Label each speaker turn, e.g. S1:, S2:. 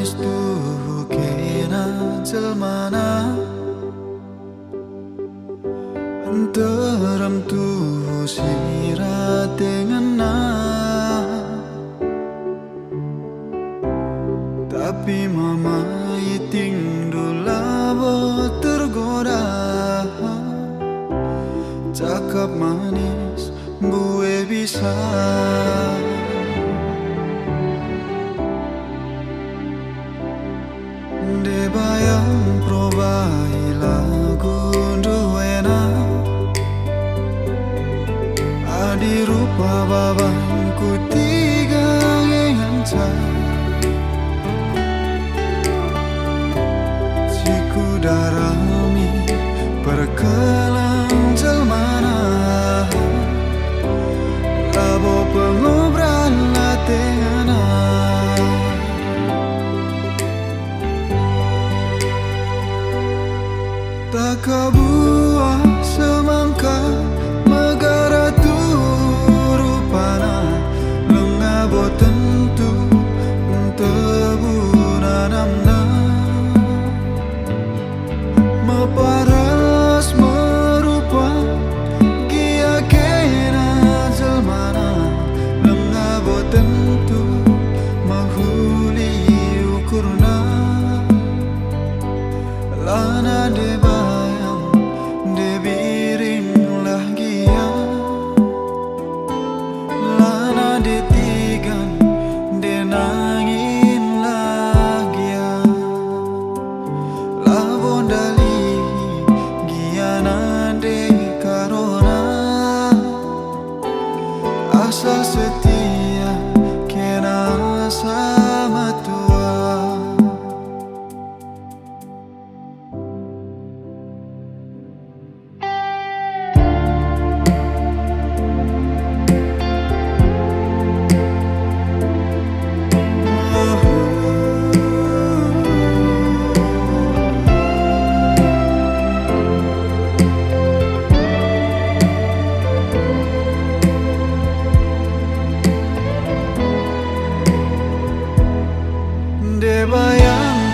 S1: manis tuh kena jelmana Anteram tuh sirat dengan tapi mama iting dulabo tergoda cakap manis gue bisa de bayang probai lagu duena adi rupa babangku tiga ngenca ciku darami perkelang jelmana labo pengobran latengana tak kabuah semangka megara turupana lengabo tentu tebunanamna meparas merupa kia kena jelmana lengabo tentu mahuli ukurna lana de bayang de biring lahgia lana de tigan de nangin lahgia labondali giana de karona asa setia kena sama tua de bayang